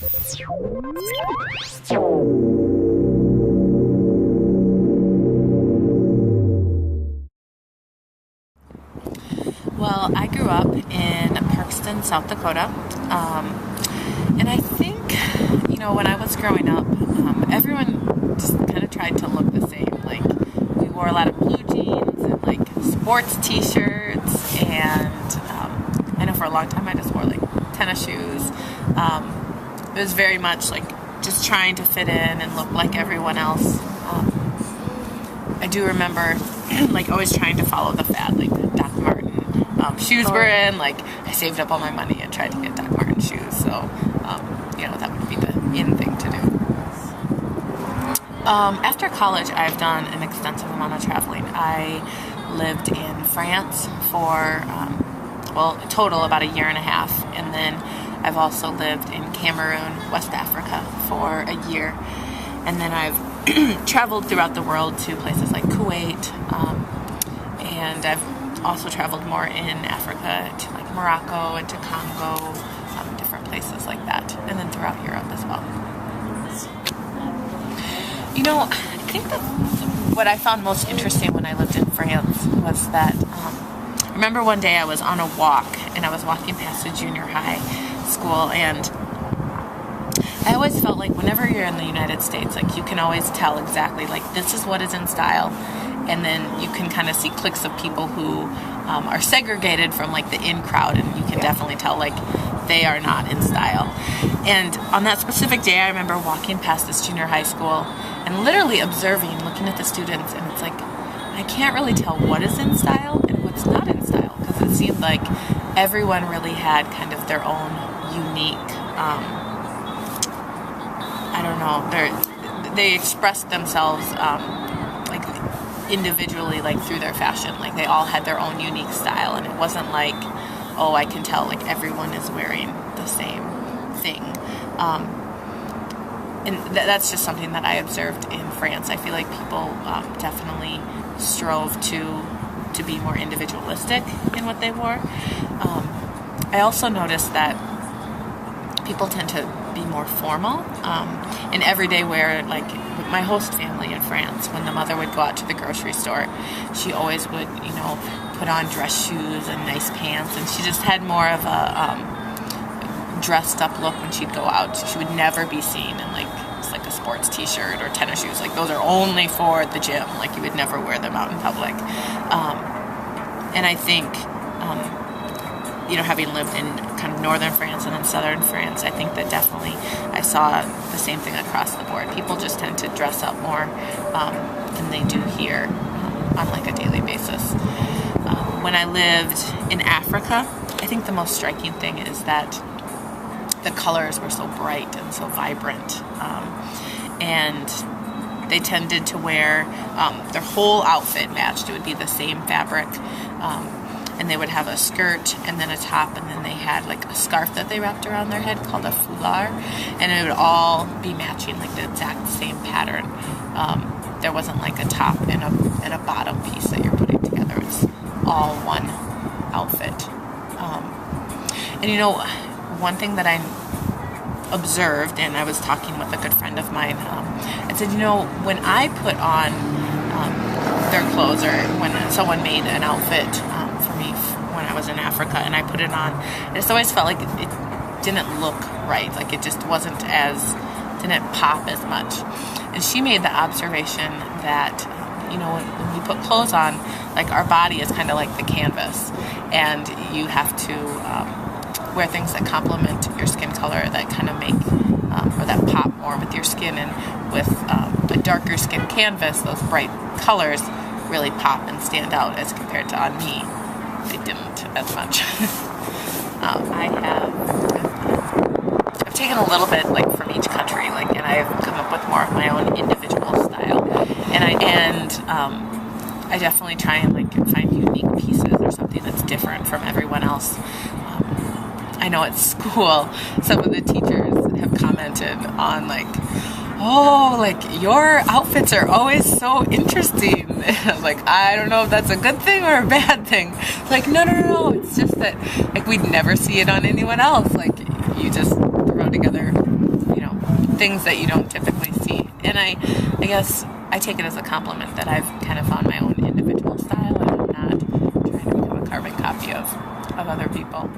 Well, I grew up in Parkston, South Dakota, and I think, when I was growing up, everyone just kind of tried to look the same. Like, we wore a lot of blue jeans and, like, sports t-shirts, and I know for a long time I just wore, like, tennis shoes. It was very much, like, just trying to fit in and look like everyone else. I do remember, like, always trying to follow the fad, like Doc Marten shoes were in. Like, I saved up all my money and tried to get Doc Marten shoes, so, that would be the in thing to do. After college, I've done an extensive amount of traveling. I lived in France for, a total about a year and a half, and then I've also lived in Cameroon, West Africa for a year, and then I've traveled throughout the world to places like Kuwait, and I've also traveled more in Africa to like Morocco and to Congo, different places like that, and then throughout Europe as well. I think that what I found most interesting when I lived in France was that I remember one day I was on a walk and I was walking past a junior high school, and I always felt like whenever you're in the United States, like, you can always tell exactly, like, this is what is in style, and then you can kind of see cliques of people who are segregated from, like, the in crowd, and you can definitely tell, like, they are not in style. And on that specific day, I remember walking past this junior high school and literally observing, looking at the students, and it's like, I can't really tell what is in style and what's not in style, because it seemed like everyone really had kind of their own unique, they expressed themselves like individually, like through their fashion. Like, they all had their own unique style, and it wasn't like, oh, I can tell, like, everyone is wearing the same thing. And that's just something that I observed in France. I feel like people definitely strove to be more individualistic in what they wore. I also noticed that people tend to be more formal in everyday wear. Like, my host family in France, when the mother would go out to the grocery store, she always would, put on dress shoes and nice pants, and she just had more of a dressed up look when she'd go out. She would never be seen in, like a sports t-shirt or tennis shoes. Like, those are only for the gym. Like, you would never wear them out in public. And I think, having lived in kind of northern France and then southern France, I think that definitely I saw the same thing across the board. People just tend to dress up more than they do here on, like, a daily basis. When I lived in Africa, I think the most striking thing is that the colors were so bright and so vibrant, and they tended to wear their whole outfit matched. It would be the same fabric, and they would have a skirt and then a top, and then they had, like, a scarf that they wrapped around their head called a foulard, and it would all be matching, like, the exact same pattern. There wasn't, like, a top and a bottom piece that you're putting together. It's all one outfit. And one thing that I observed, and I was talking with a good friend of mine, I said, when I put on their clothes, or when someone made an outfit for me when I was in Africa and I put it on, I just always felt like it didn't look right. Like, it just didn't pop as much. And she made the observation that, when we put clothes on, like, our body is kind of like the canvas, and you have to wear things that complement your skin color, that kind of make, or that pop more with your skin. And with a darker skin canvas, those bright colors really pop and stand out, as compared to on me, they didn't as much. I've taken a little bit, like, from each country, like, and I've come up with more of my own individual style, and I definitely try and, like, find unique pieces or something that's different from everyone else. I know at school, some of the teachers have commented on, like, oh, like, your outfits are always so interesting. I was like, I don't know if that's a good thing or a bad thing. Like, no, it's just that, like, we'd never see it on anyone else. Like, you just throw together things that you don't typically see. And I guess I take it as a compliment that I've kind of found my own individual style and I'm not trying to become a carbon copy of other people.